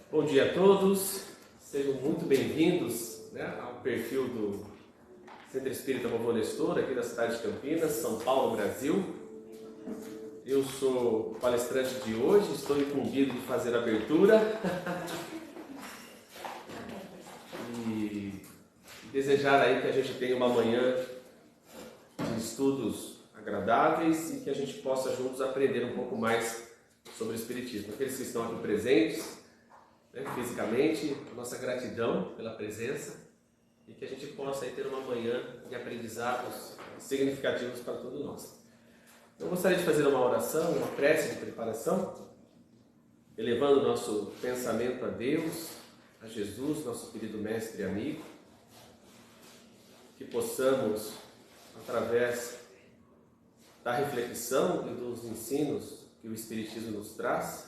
Bom dia a todos, sejam muito bem-vindos ao perfil do Centro Espírita Vovô Nestor, aqui da cidade de Campinas, São Paulo, Brasil. Eu sou o palestrante de hoje, estou incumbido de fazer a abertura e desejar aí que a gente tenha uma manhã de estudos agradáveis e que a gente possa juntos aprender um pouco mais sobre o Espiritismo. Aqueles que estão aqui presentes, fisicamente, nossa gratidão pela presença e que a gente possa aí ter uma manhã de aprendizados significativos para todos nós. Eu gostaria de fazer uma oração, uma prece de preparação, elevando nosso pensamento a Deus, a Jesus, nosso querido mestre e amigo, que possamos, através da reflexão e dos ensinos que o Espiritismo nos traz,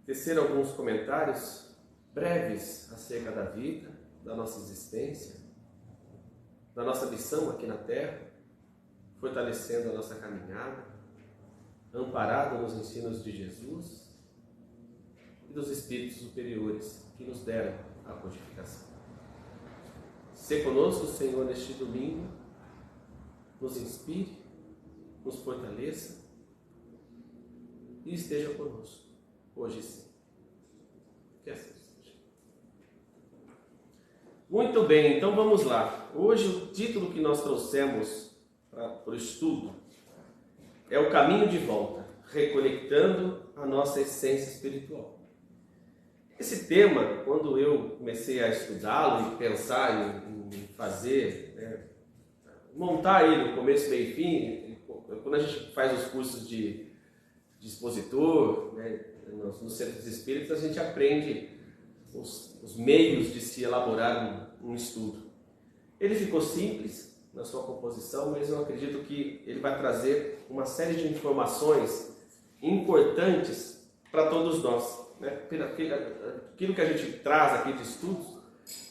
tecer alguns comentários breves acerca da vida, da nossa existência, da nossa missão aqui na Terra, fortalecendo a nossa caminhada, amparado nos ensinos de Jesus e dos Espíritos superiores que nos deram a codificação. Se conosco, Senhor, neste domingo, nos inspire, nos fortaleça e esteja conosco. Hoje sim. Que assim seja. Muito bem, então vamos lá. Hoje o título que nós trouxemos para o estudo é O Caminho de Volta, reconectando a nossa essência espiritual. Esse tema, quando eu comecei a estudá-lo e pensar em fazer, montar ele no começo, meio e fim, quando a gente faz os cursos de expositor, nos centros espíritas, a gente aprende os meios de se elaborar um estudo. Ele ficou simples na sua composição, mas eu acredito que ele vai trazer uma série de informações importantes para todos nós. Aquilo que a gente traz aqui de estudos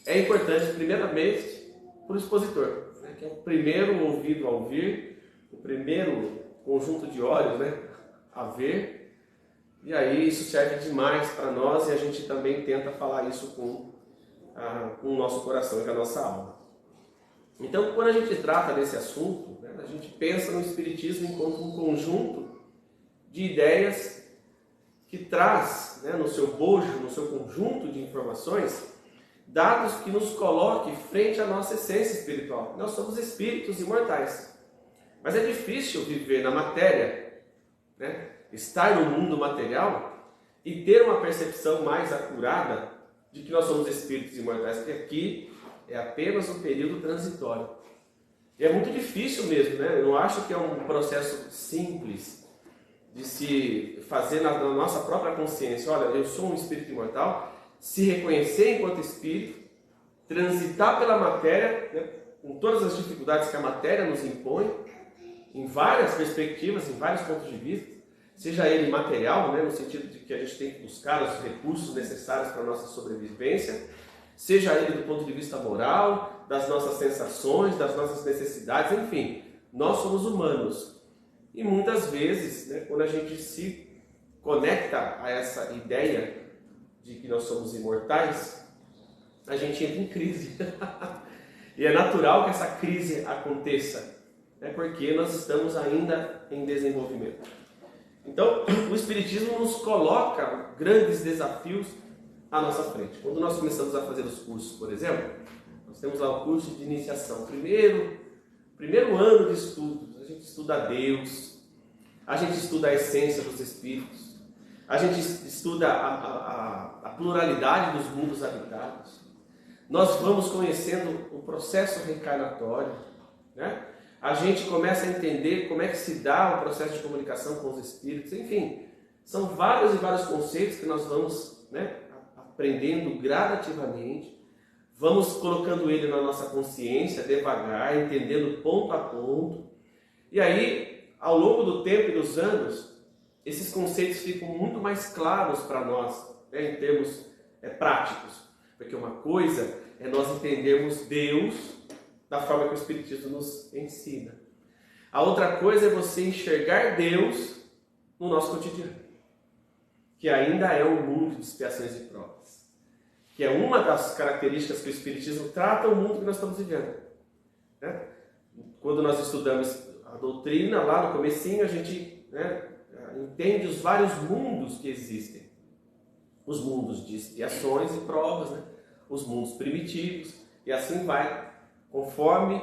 é importante, primeiramente, para o expositor, que é o primeiro ouvido a ouvir, o primeiro conjunto de olhos a ver. E aí isso serve demais para nós e a gente também tenta falar isso com o nosso coração e com a nossa alma. Então, quando a gente trata desse assunto, a gente pensa no Espiritismo enquanto um conjunto de ideias que traz, no seu bojo, no seu conjunto de informações, dados que nos coloquem frente à nossa essência espiritual. Nós somos espíritos imortais. Mas é difícil viver na matéria, estar no mundo material e ter uma percepção mais acurada de que nós somos espíritos imortais, porque aqui é apenas um período transitório. E é muito difícil mesmo, Eu não acho que é um processo simples de se fazer na nossa própria consciência. Olha, eu sou um espírito imortal, se reconhecer enquanto espírito, transitar pela matéria, com todas as dificuldades que a matéria nos impõe, em várias perspectivas, em vários pontos de vista, seja ele material, no sentido de que a gente tem que buscar os recursos necessários para a nossa sobrevivência, seja ele do ponto de vista moral, das nossas sensações, das nossas necessidades, enfim, nós somos humanos. E muitas vezes, quando a gente se conecta a essa ideia de que nós somos imortais, a gente entra em crise. E é natural que essa crise aconteça, porque nós estamos ainda em desenvolvimento. Então, o Espiritismo nos coloca grandes desafios à nossa frente. Quando nós começamos a fazer os cursos, por exemplo, nós temos lá o curso de iniciação. Primeiro ano de estudos, a gente estuda Deus, a gente estuda a essência dos Espíritos, a gente estuda a pluralidade dos mundos habitados. Nós vamos conhecendo o processo reencarnatório, A gente começa a entender como é que se dá o processo de comunicação com os espíritos. Enfim, são vários e vários conceitos que nós vamos aprendendo gradativamente, vamos colocando ele na nossa consciência devagar, entendendo ponto a ponto. E aí, ao longo do tempo e dos anos, esses conceitos ficam muito mais claros para nós, em termos práticos. Porque uma coisa é nós entendermos Deus da forma que o Espiritismo nos ensina. A outra coisa é você enxergar Deus no nosso cotidiano. que ainda é um mundo de expiações e provas. Que é uma das características que o Espiritismo trata o mundo que nós estamos vivendo. Né? Quando nós estudamos a doutrina, lá no comecinho, a gente entende os vários mundos que existem. Os mundos de expiações e provas, né? Os mundos primitivos, e assim vai, conforme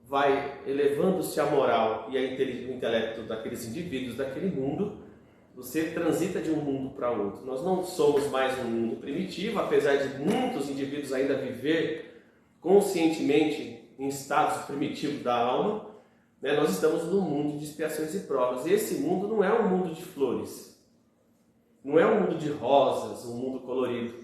vai elevando-se a moral e o intelecto daqueles indivíduos daquele mundo, você transita de um mundo para outro. Nós não somos mais um mundo primitivo, apesar de muitos indivíduos ainda viver conscientemente em estados primitivos da alma, né? Nós estamos num mundo de expiações e provas. E esse mundo não é um mundo de flores, não é um mundo de rosas, um mundo colorido.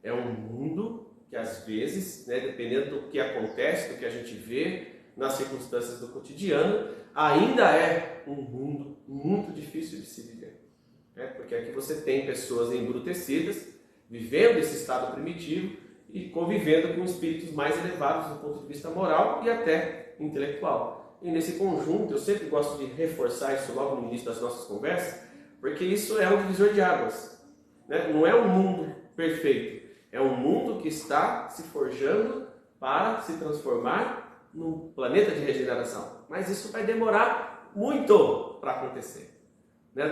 É um mundo que às vezes, né, dependendo do que acontece, do que a gente vê nas circunstâncias do cotidiano, ainda é um mundo muito difícil de se viver. Porque aqui você tem pessoas embrutecidas, vivendo esse estado primitivo e convivendo com espíritos mais elevados do ponto de vista moral e até intelectual. E nesse conjunto, eu sempre gosto de reforçar isso logo no início das nossas conversas, porque isso é um divisor de águas. Né? Não é um mundo perfeito, é um mundo que está se forjando para se transformar num planeta de regeneração. Mas isso vai demorar muito para acontecer. Né?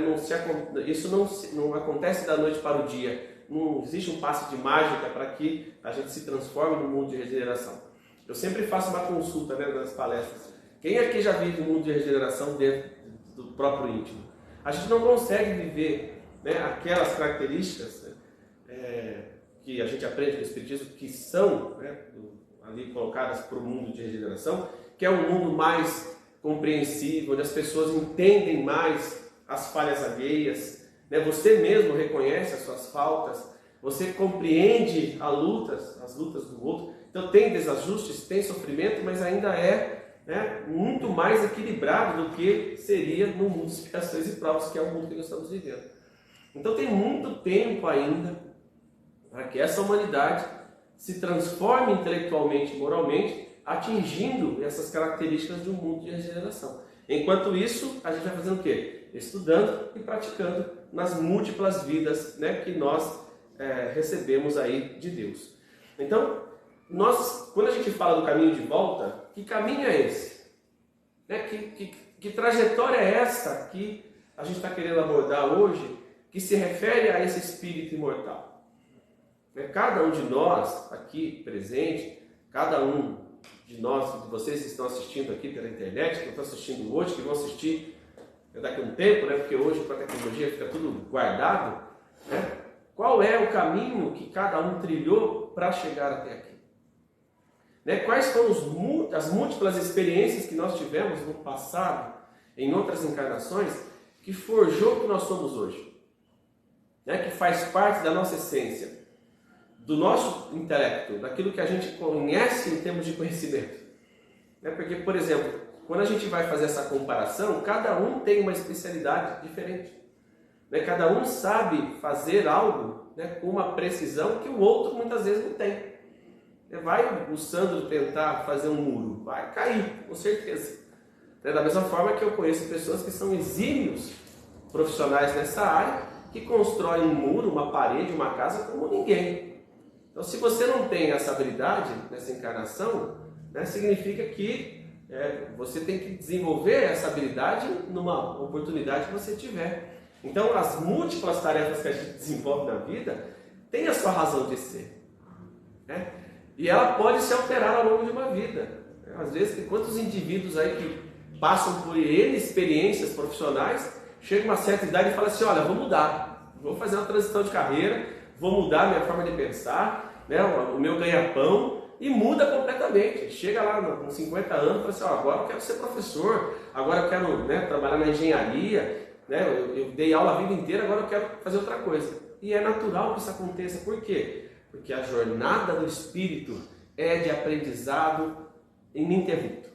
Isso não acontece da noite para o dia. Não existe um passe de mágica para que a gente se transforme no mundo de regeneração. Eu sempre faço uma consulta, né, nas palestras. Quem aqui já vive um mundo de regeneração dentro do próprio íntimo? A gente não consegue viver, né, aquelas características, né, que a gente aprende no Espiritismo, que são, né, ali colocadas para o mundo de regeneração, que é um mundo mais compreensível, onde as pessoas entendem mais as falhas alheias, né? Você mesmo reconhece as suas faltas, você compreende as lutas do outro. Então tem desajustes, tem sofrimento, mas ainda é, né, muito mais equilibrado do que seria no mundo de expiações e provas, que é o mundo que nós estamos vivendo. Então tem muito tempo ainda para que essa humanidade se transforme intelectualmente e moralmente, atingindo essas características de um mundo de regeneração. Enquanto isso, a gente vai fazendo o quê? Estudando e praticando nas múltiplas vidas, né, que nós recebemos aí de Deus. Então, quando a gente fala do caminho de volta, que caminho é esse? Né? Que trajetória é essa que a gente está querendo abordar hoje, que se refere a esse espírito imortal? Cada um de nós aqui presente, cada um de nós, de vocês que estão assistindo aqui pela internet, que estão assistindo hoje, que vão assistir daqui a um tempo, né? Porque hoje com a tecnologia fica tudo guardado, né? Qual é o caminho que cada um trilhou para chegar até aqui? Né? Quais foram as múltiplas experiências que nós tivemos no passado, em outras encarnações, que forjou o que nós somos hoje? Né? Que faz parte da nossa essência, do nosso intelecto, daquilo que a gente conhece em termos de conhecimento. Porque, por exemplo, quando a gente vai fazer essa comparação, cada um tem uma especialidade diferente. Cada um sabe fazer algo, né, com uma precisão que o outro muitas vezes não tem. Vai o Sandro tentar fazer um muro, vai cair, com certeza. Da mesma forma que eu conheço pessoas que são exímios profissionais nessa área, que constroem um muro, uma parede, uma casa como ninguém. Então, se você não tem essa habilidade nessa encarnação, né, significa que você tem que desenvolver essa habilidade numa oportunidade que você tiver. Então, as múltiplas tarefas que a gente desenvolve na vida têm a sua razão de ser. Né? E ela pode se alterar ao longo de uma vida. Às vezes, tem quantos indivíduos aí que passam por N experiências profissionais, chegam a uma certa idade e falam assim, olha, vou mudar, vou fazer uma transição de carreira, vou mudar a minha forma de pensar, né, o meu ganha-pão, e muda completamente. Chega lá com 50 anos e fala assim, agora eu quero ser professor, agora eu quero, né, trabalhar na engenharia, né, eu dei aula a vida inteira, agora eu quero fazer outra coisa. E é natural que isso aconteça. Por quê? Porque a jornada do espírito é de aprendizado ininterrupto.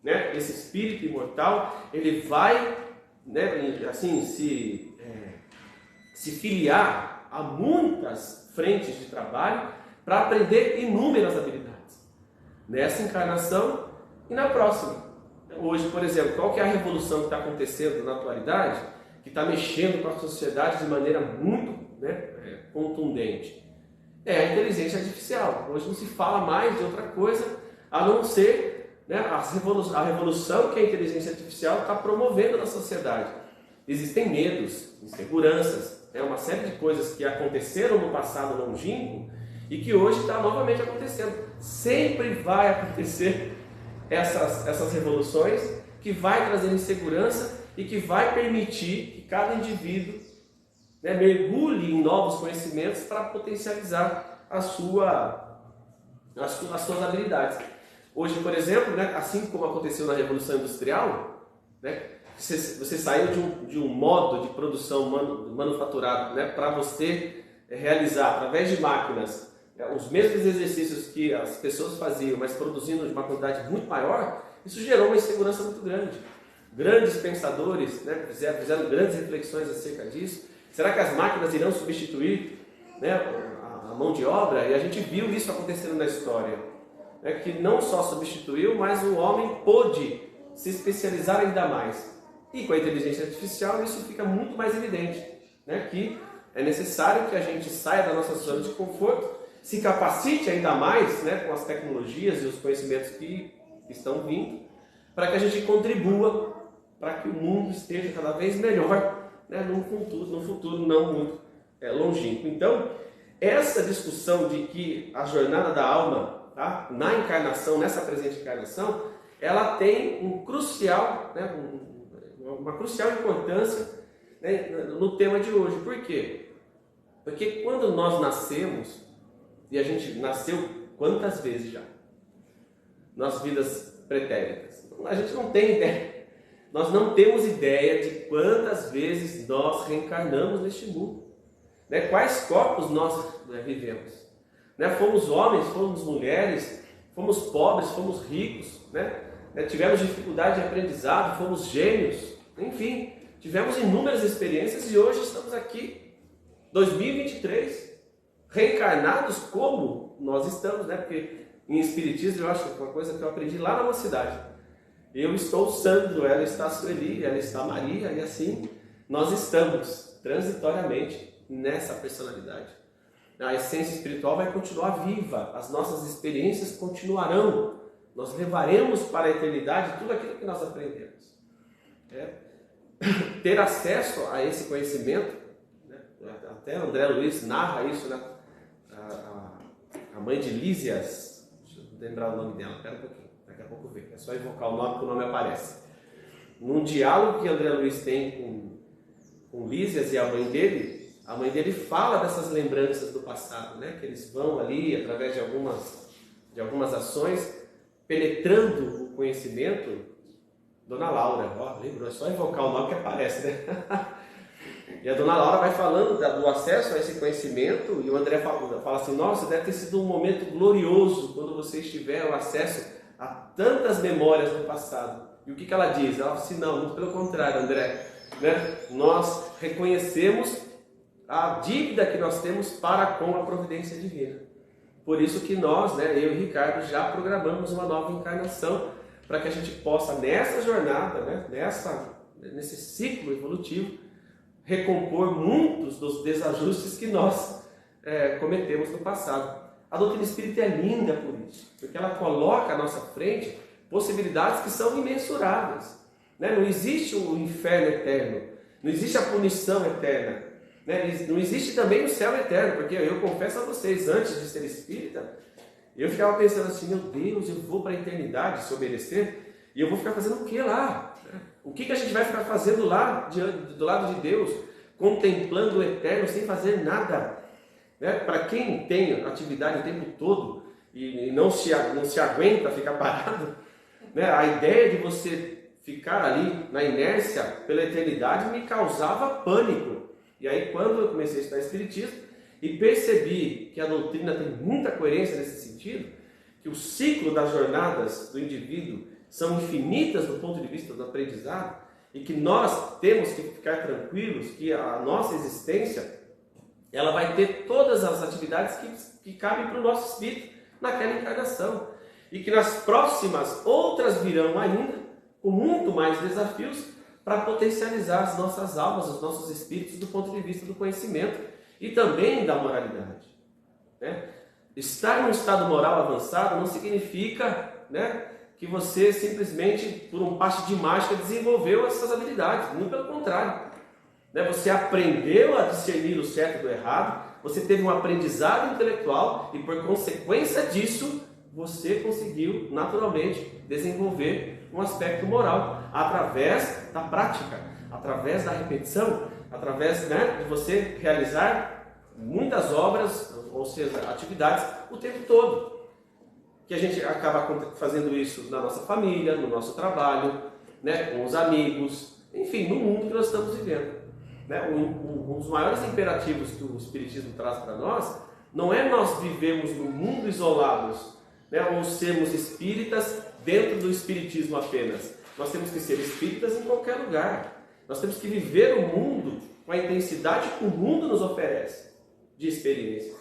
Né? Esse espírito imortal, ele vai, né, assim, se filiar a muitas frentes de trabalho para aprender inúmeras habilidades. Nessa encarnação e na próxima. Hoje, por exemplo, qual que é a revolução que está acontecendo na atualidade? que está mexendo com a sociedade de maneira muito, né, contundente? É a inteligência artificial. Hoje não se fala mais de outra coisa a não ser, né, a revolução que a inteligência artificial está promovendo na sociedade. Existem medos, inseguranças, uma série de coisas que aconteceram no passado longínquo e que hoje está novamente acontecendo. Sempre vai acontecer essas revoluções que vai trazer insegurança e que vai permitir que cada indivíduo, né, mergulhe em novos conhecimentos para potencializar as suas habilidades. Hoje, por exemplo, né, assim como aconteceu na Revolução Industrial, né, você saiu de um modo de produção manufaturado, né, para você realizar através de máquinas os mesmos exercícios que as pessoas faziam, mas produzindo de uma quantidade muito maior. Isso gerou uma insegurança muito grande. Grandes pensadores, né, fizeram grandes reflexões acerca disso. Será que as máquinas irão substituir, né, a mão de obra? E a gente viu isso acontecendo na história, né, que não só substituiu, mas o homem pôde se especializar ainda mais. E com a inteligência artificial isso fica muito mais evidente, né, que é necessário que a gente saia da nossa zona de conforto, se capacite ainda mais, né, com as tecnologias e os conhecimentos que estão vindo, para que a gente contribua para que o mundo esteja cada vez melhor, né, num futuro não muito longínquo. Então, essa discussão de que a jornada da alma, tá, na encarnação, nessa presente encarnação, ela tem uma crucial importância, né, no tema de hoje. Por quê? Porque quando nós nascemos, e a gente nasceu quantas vezes já? Nas vidas pretéritas. A gente não tem ideia. Nós não temos ideia de quantas vezes nós reencarnamos neste mundo. Né? Quais corpos nós vivemos. Né? Fomos homens, fomos mulheres, fomos pobres, fomos ricos. Né? Tivemos dificuldade de aprendizado, fomos gênios. Enfim, tivemos inúmeras experiências e hoje estamos aqui, 2023, reencarnados como nós estamos, né? Porque em Espiritismo eu acho que é uma coisa que eu aprendi lá na mocidade. Eu estou Sandro, ela está Sueli, ela está Maria, e assim nós estamos transitoriamente nessa personalidade. A essência espiritual vai continuar viva, as nossas experiências continuarão, nós levaremos para a eternidade tudo aquilo que nós aprendemos. Ter acesso a esse conhecimento, né? Até André Luiz narra isso, né? A mãe de Lísias, deixa eu lembrar o nome dela, espera um pouquinho, daqui a pouco eu vejo, é só invocar o nome que o nome aparece. Num diálogo que André Luiz tem com Lísias e a mãe dele fala dessas lembranças do passado, né? Que eles vão ali, através de algumas ações, penetrando o conhecimento. Dona Laura, lembrou, é só invocar o nome que aparece, né? E a Dona Laura vai falando do acesso a esse conhecimento, e o André fala assim: nossa, deve ter sido um momento glorioso quando vocês tiveram acesso a tantas memórias do passado. E o que ela diz? Ela fala assim: não, muito pelo contrário, André, né? Nós reconhecemos a dívida que nós temos para com a providência divina. Por isso que nós, né, eu e Ricardo, já programamos uma nova encarnação, para que a gente possa, nessa jornada, né, nesse ciclo evolutivo, recompor muitos dos desajustes que nós cometemos no passado. A doutrina espírita é linda por isso, porque ela coloca à nossa frente possibilidades que são imensuráveis. Né? Não existe o inferno eterno, não existe a punição eterna, né? Não existe também o céu eterno, porque eu confesso a vocês, antes de ser espírita, eu ficava pensando assim: meu Deus, eu vou para a eternidade se obedecer, e eu vou ficar fazendo o que lá? O que a gente vai ficar fazendo lá, do lado de Deus, contemplando o eterno sem fazer nada? Né? Para quem tem atividade o tempo todo e não se aguenta ficar parado, né? A ideia de você ficar ali na inércia pela eternidade me causava pânico. E aí, quando eu comecei a estudar Espiritismo e percebi que a doutrina tem muita coerência nesse sentido, que o ciclo das jornadas do indivíduo são infinitas do ponto de vista do aprendizado, e que nós temos que ficar tranquilos que a nossa existência ela vai ter todas as atividades que cabem para o nosso espírito naquela encarnação, e que nas próximas outras virão ainda com muito mais desafios para potencializar as nossas almas, os nossos espíritos do ponto de vista do conhecimento e também da moralidade. Né? Estar num estado moral avançado não significa, né, que você simplesmente, por um passe de mágica, desenvolveu essas habilidades. Muito pelo contrário. Né? Você aprendeu a discernir o certo do errado, você teve um aprendizado intelectual e, por consequência disso, você conseguiu naturalmente desenvolver um aspecto moral através da prática, através da repetição, através, né, de você realizar muitas obras, ou seja, atividades o tempo todo. Que a gente acaba fazendo isso na nossa família, no nosso trabalho, né, com os amigos, enfim, no mundo que nós estamos vivendo. Né? Um dos maiores imperativos que o Espiritismo traz para nós não é nós vivemos no mundo isolados, né, ou sermos espíritas dentro do Espiritismo apenas. Nós temos que ser espíritas em qualquer lugar. Nós temos que viver o mundo com a intensidade que o mundo nos oferece de experiência.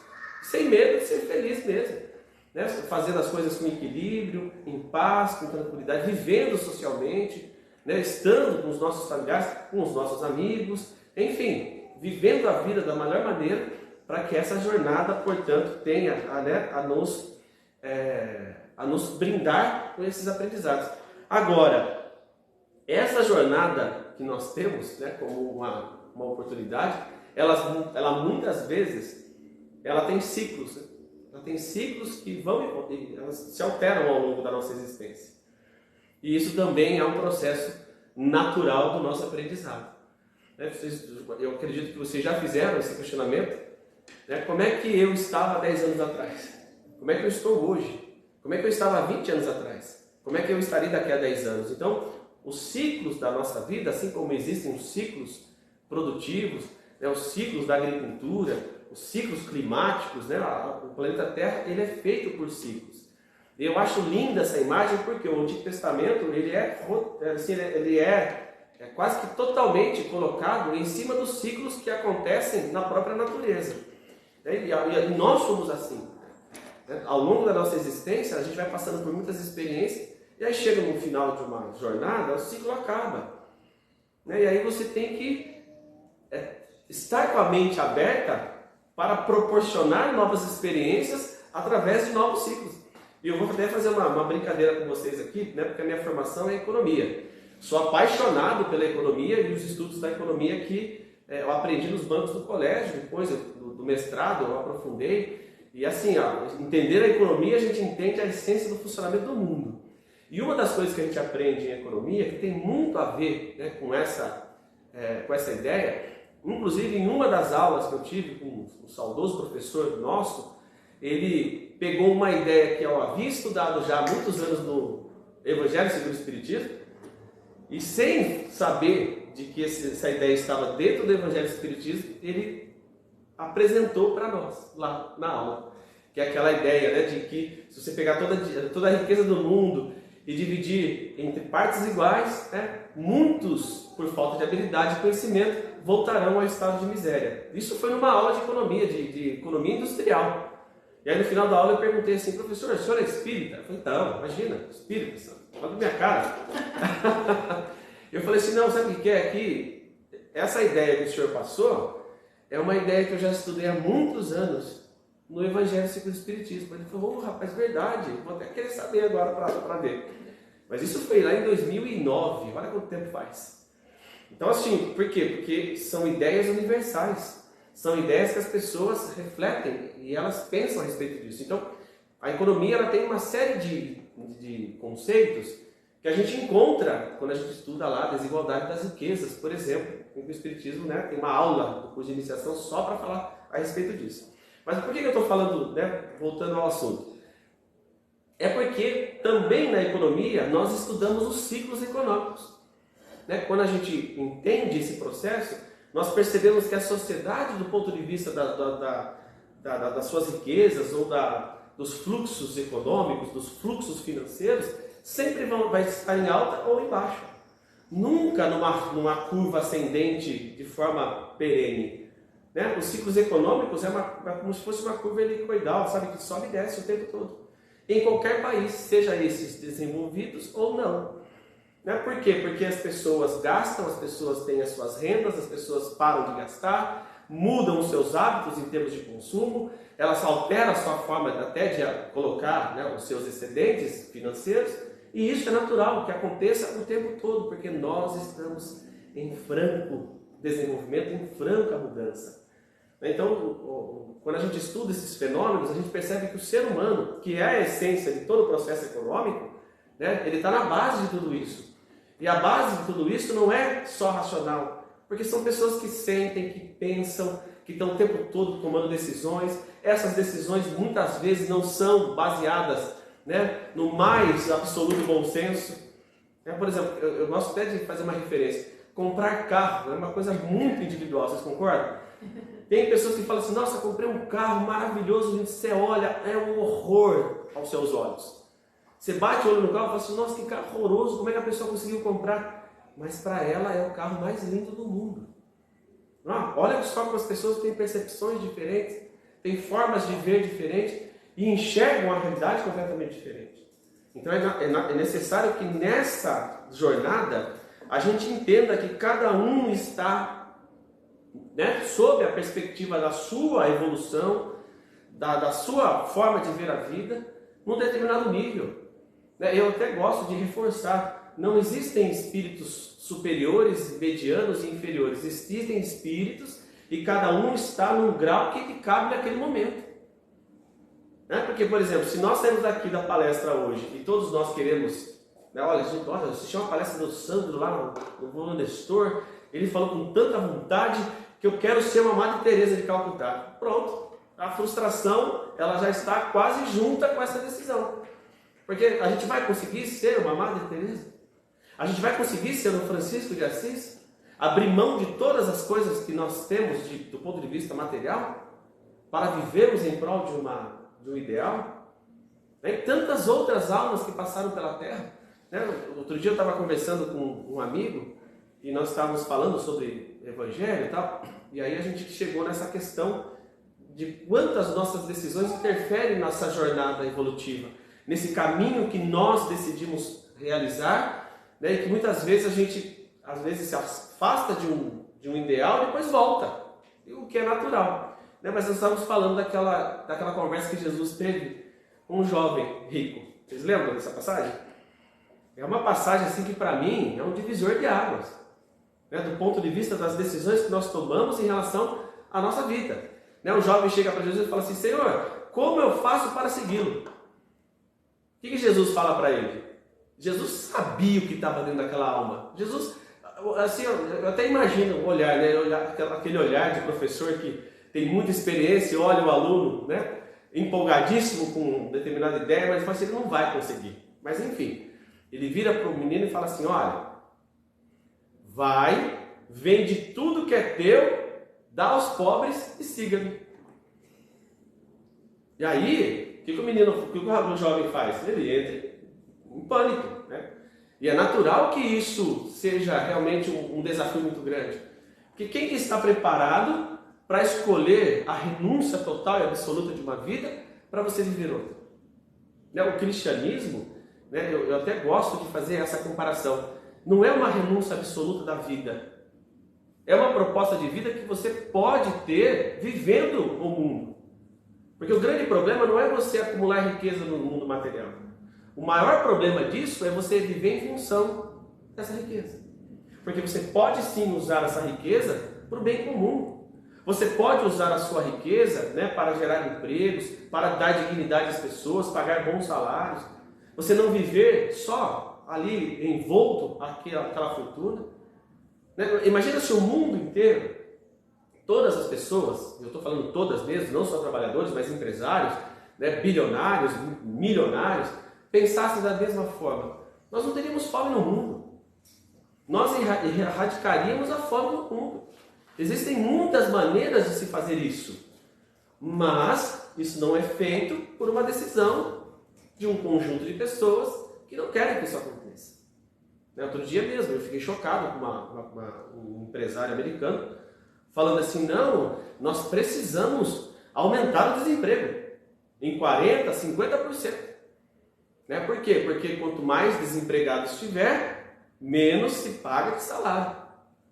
Sem medo de ser feliz mesmo. Né? Fazendo as coisas com equilíbrio, em paz, com tranquilidade, vivendo socialmente, né? Estando com os nossos familiares, com os nossos amigos, enfim, vivendo a vida da melhor maneira para que essa jornada, portanto, tenha a nos brindar com esses aprendizados. Agora, essa jornada que nós temos, né, como uma oportunidade, ela muitas vezes ela tem ciclos, né? Ela tem ciclos que elas se alteram ao longo da nossa existência. E isso também é um processo natural do nosso aprendizado. Eu acredito que vocês já fizeram esse questionamento. Né? Como é que eu estava há 10 anos atrás? Como é que eu estou hoje? Como é que eu estava há 20 anos atrás? Como é que eu estarei daqui a 10 anos? Então, os ciclos da nossa vida, assim como existem os ciclos produtivos, né, os ciclos da agricultura, os ciclos climáticos, né, o planeta Terra ele é feito por ciclos. Eu acho linda essa imagem porque o Antigo Testamento ele é quase que totalmente colocado em cima dos ciclos que acontecem na própria natureza. E nós somos assim. Ao longo da nossa existência, a gente vai passando por muitas experiências e aí chega no final de uma jornada, o ciclo acaba. E aí você tem que estar com a mente aberta para proporcionar novas experiências através de novos ciclos. E eu vou até fazer uma brincadeira com vocês aqui, né, porque a minha formação é economia. Sou apaixonado pela economia e os estudos da economia que eu aprendi nos bancos do colégio, depois do mestrado eu aprofundei. E assim, entender a economia, a gente entende a essência do funcionamento do mundo. E uma das coisas que a gente aprende em economia, que tem muito a ver, né, com essa ideia, inclusive em uma das aulas que eu tive com um saudoso professor nosso, ele pegou uma ideia que eu havia estudado já há muitos anos no Evangelho segundo o Espiritismo, e sem saber de que essa ideia estava dentro do Evangelho do Espiritismo, ele apresentou para nós, lá na aula. Que é aquela ideia, né, de que se você pegar toda a riqueza do mundo e dividir entre partes iguais, né, muitos, por falta de habilidade e conhecimento, voltarão ao estado de miséria. Isso foi numa aula de economia, de economia industrial. E aí no final da aula eu perguntei assim, professor, o senhor é espírita? Eu falei, não, imagina, espírita, fala da minha cara. Eu falei assim, não, sabe o que é aqui? Essa ideia que o senhor passou é uma ideia que eu já estudei há muitos anos no Evangelho segundo o Espiritismo. Ele falou, rapaz, verdade, vou até querer saber agora para ver. Mas isso foi lá em 2009, olha quanto tempo faz. Então assim, por quê? Porque são ideias universais. São ideias que as pessoas refletem e elas pensam a respeito disso. Então, a economia ela tem uma série de conceitos que a gente encontra quando a gente estuda lá a desigualdade das riquezas, por exemplo. O Espiritismo, né, tem uma aula do curso de iniciação só para falar a respeito disso. Mas por que eu estou falando, né, voltando ao assunto? É porque também na economia nós estudamos os ciclos econômicos. Né? Quando a gente entende esse processo, nós percebemos que a sociedade, do ponto de vista das suas riquezas ou dos fluxos econômicos, dos fluxos financeiros, sempre vai estar em alta ou em baixa. Nunca numa curva ascendente de forma perene. Né? Os ciclos econômicos é como se fosse uma curva helicoidal, sabe, que sobe e desce o tempo todo. Em qualquer país, seja esses desenvolvidos ou não. Né? Por quê? Porque as pessoas gastam, as pessoas têm as suas rendas, as pessoas param de gastar, mudam os seus hábitos em termos de consumo, elas alteram a sua forma até de colocar, né, os seus excedentes financeiros, e isso é natural que aconteça o tempo todo, porque nós estamos em franco desenvolvimento, em franca mudança. Então, quando a gente estuda esses fenômenos, a gente percebe que o ser humano, que é a essência de todo o processo econômico, né, ele está na base de tudo isso. E a base de tudo isso não é só racional, porque são pessoas que sentem, que pensam, que estão o tempo todo tomando decisões. Essas decisões muitas vezes não são baseadas, né, no mais absoluto bom senso. Por exemplo, eu gosto até de fazer uma referência. Comprar carro é uma coisa muito individual, vocês concordam? Tem pessoas que falam assim, nossa, comprei um carro maravilhoso, gente, você olha, é um horror aos seus olhos. Você bate o olho no carro e fala assim, nossa, que carro horroroso, como é que a pessoa conseguiu comprar? Mas para ela é o carro mais lindo do mundo. Não, olha só como as pessoas têm percepções diferentes, têm formas de ver diferentes e enxergam a realidade completamente diferente. Então é necessário que nessa jornada a gente entenda que cada um está, né, sob a perspectiva da sua evolução, da sua forma de ver a vida, num determinado nível. Eu até gosto de reforçar, não existem espíritos superiores, medianos e inferiores, existem espíritos e cada um está num grau que lhe cabe naquele momento. Porque, por exemplo, se nós saímos daqui da palestra hoje e todos nós queremos, olha, gente, eu assisti uma palestra do Sandro lá no Nestor, ele falou com tanta vontade que eu quero ser uma Madre Teresa de Calcutá. Pronto, a frustração ela já está quase junta com essa decisão. Porque a gente vai conseguir ser uma Madre Teresa? A gente vai conseguir ser um Francisco de Assis? Abrir mão de todas as coisas que nós temos do ponto de vista material para vivermos em prol de um ideal? E tantas outras almas que passaram pela Terra. Outro dia eu estava conversando com um amigo e nós estávamos falando sobre Evangelho e tal, e aí a gente chegou nessa questão de quantas nossas decisões interferem nessa jornada evolutiva, nesse caminho que nós decidimos realizar, e que muitas vezes a gente se afasta de um ideal e depois volta, o que é natural. Mas nós estávamos falando daquela conversa que Jesus teve com um jovem rico. Vocês lembram dessa passagem? É uma passagem assim que para mim é um divisor de águas, do ponto de vista das decisões que nós tomamos em relação à nossa vida. O jovem chega para Jesus e fala assim, Senhor, como eu faço para segui-lo? O que Jesus fala para ele? Jesus sabia o que estava dentro daquela alma. Jesus, assim, eu até imagino o olhar, aquele olhar de professor que tem muita experiência e olha o aluno, empolgadíssimo com determinada ideia, mas fala assim, ele não vai conseguir. Mas enfim, ele vira para o menino e fala assim, olha, vai, vende tudo que é teu, dá aos pobres e siga-me. E aí, o que o jovem faz? Ele entra em pânico, E é natural que isso seja realmente um desafio muito grande. Porque quem está preparado para escolher a renúncia total e absoluta de uma vida para você viver outra? O cristianismo, eu até gosto de fazer essa comparação, não é uma renúncia absoluta da vida. É uma proposta de vida que você pode ter vivendo o mundo. Porque o grande problema não é você acumular riqueza no mundo material. O maior problema disso é você viver em função dessa riqueza. Porque você pode sim usar essa riqueza para o bem comum. Você pode usar a sua riqueza para gerar empregos, para dar dignidade às pessoas, pagar bons salários. Você não viver só ali envolto àquela fortuna. Imagina se o mundo inteiro, todas as pessoas, eu estou falando todas mesmo, não só trabalhadores, mas empresários, bilionários, milionários, pensassem da mesma forma. Nós não teríamos fome no mundo. Nós erradicaríamos a fome no mundo. Existem muitas maneiras de se fazer isso, mas isso não é feito por uma decisão de um conjunto de pessoas que não querem que isso aconteça. Outro dia mesmo, eu fiquei chocado com um empresário americano falando assim, não, nós precisamos aumentar o desemprego em 40%, 50%. Por quê? Porque quanto mais desempregados tiver, menos se paga de salário.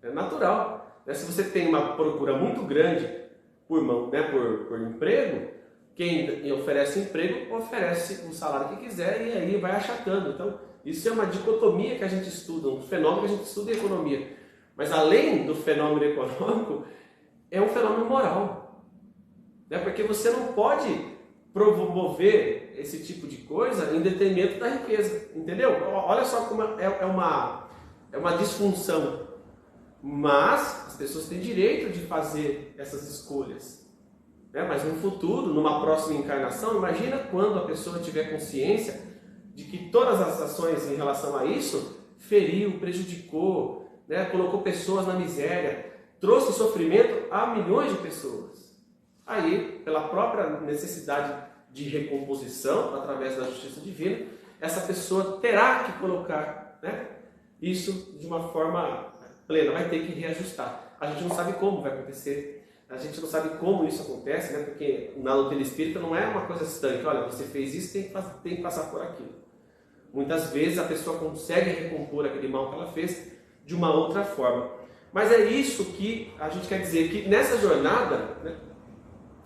É natural. Se você tem uma procura muito grande por emprego, quem oferece emprego oferece o salário que quiser e aí vai achatando. Então, isso é uma dicotomia que a gente estuda, um fenômeno que a gente estuda em economia. Mas além do fenômeno econômico, é um fenômeno moral. Porque você não pode promover esse tipo de coisa em detrimento da riqueza. Entendeu? Olha só como é uma disfunção. Mas as pessoas têm direito de fazer essas escolhas. Mas no futuro, numa próxima encarnação, imagina quando a pessoa tiver consciência de que todas as ações em relação a isso feriu, prejudicou, colocou pessoas na miséria, trouxe sofrimento a milhões de pessoas. Aí, pela própria necessidade de recomposição, através da justiça divina, essa pessoa terá que colocar isso de uma forma plena, vai ter que reajustar. A gente não sabe como vai acontecer, a gente não sabe como isso acontece, porque na doutrina espírita não é uma coisa estanque. Olha, você fez isso, tem que passar por aquilo. Muitas vezes a pessoa consegue recompor aquele mal que ela fez de uma outra forma. Mas é isso que a gente quer dizer, que nessa jornada,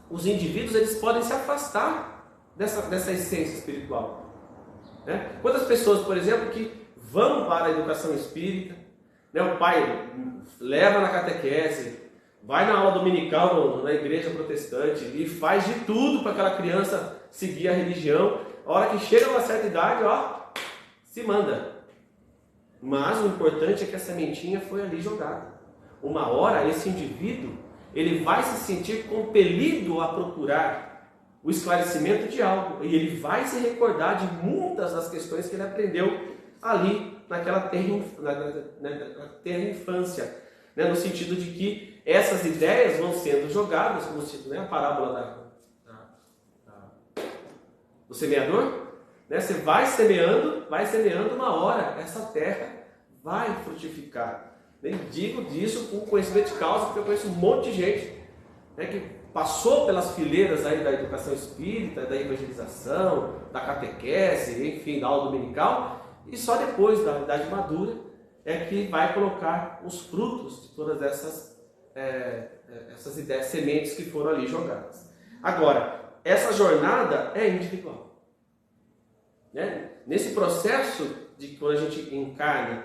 os indivíduos eles podem se afastar dessa essência espiritual. Quantas pessoas, por exemplo, que vão para a educação espírita, o pai leva na catequese, vai na aula dominical na igreja protestante e faz de tudo para aquela criança seguir a religião. A hora que chega a uma certa idade, se manda. Mas o importante é que a sementinha foi ali jogada. Uma hora esse indivíduo ele vai se sentir compelido a procurar o esclarecimento de algo e ele vai se recordar de muitas das questões que ele aprendeu ali naquela terra infância, no sentido de que essas ideias vão sendo jogadas, como se, a parábola do semeador, você vai semeando, uma hora essa terra vai frutificar. Digo disso com conhecimento de causa, porque eu conheço um monte de gente que passou pelas fileiras aí da educação espírita, da evangelização, da catequese, enfim, da aula dominical, e só depois da idade madura é que vai colocar os frutos de todas essas ideias, sementes que foram ali jogadas. Agora, essa jornada é individual. Nesse processo de quando a gente encarna,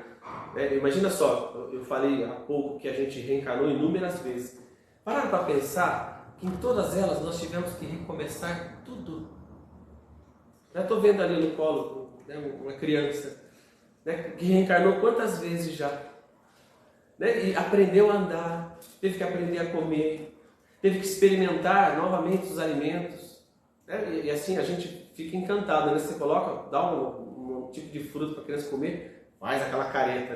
imagina só, eu falei há pouco que a gente reencarnou inúmeras vezes. Pararam para pensar que em todas elas nós tivemos que recomeçar tudo. Já estou vendo ali no colo uma criança que reencarnou quantas vezes já. E aprendeu a andar, teve que aprender a comer, teve que experimentar novamente os alimentos. E assim a gente fica encantado. Você coloca, dá um tipo de fruta para a criança comer, faz aquela careta.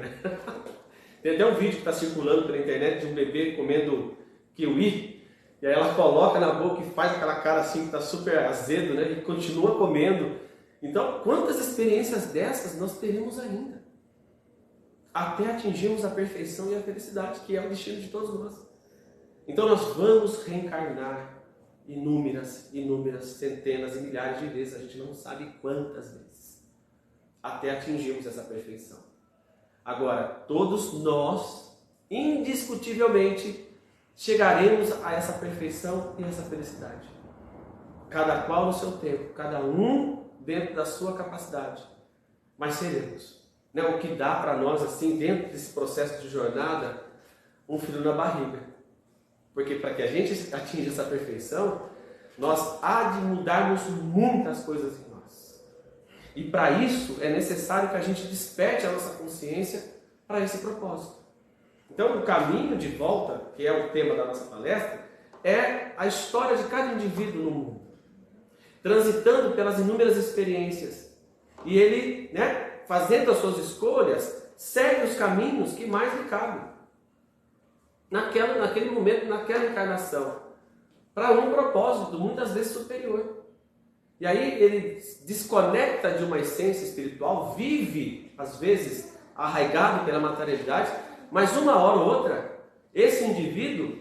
Tem até um vídeo que está circulando pela internet de um bebê comendo kiwi, e aí ela coloca na boca e faz aquela cara assim que está super azedo, e continua comendo. Então, quantas experiências dessas nós teremos ainda? Até atingirmos a perfeição e a felicidade, que é o destino de todos nós. Então nós vamos reencarnar inúmeras, centenas e milhares de vezes, a gente não sabe quantas vezes, até atingirmos essa perfeição. Agora, todos nós, indiscutivelmente, chegaremos a essa perfeição e essa felicidade. Cada qual no seu tempo, cada um dentro da sua capacidade. Mas seremos. O que dá para nós, assim, dentro desse processo de jornada, um frio na barriga. Porque para que a gente atinja essa perfeição, nós há de mudarmos muitas coisas em nós. E para isso é necessário que a gente desperte a nossa consciência para esse propósito. Então, o caminho de volta, que é o tema da nossa palestra, é a história de cada indivíduo no mundo, transitando pelas inúmeras experiências. E ele, fazendo as suas escolhas, segue os caminhos que mais lhe cabem. Naquele momento, naquela encarnação, para um propósito, muitas vezes superior. E aí ele desconecta de uma essência espiritual, vive, às vezes, arraigado pela materialidade, mas uma hora ou outra, esse indivíduo,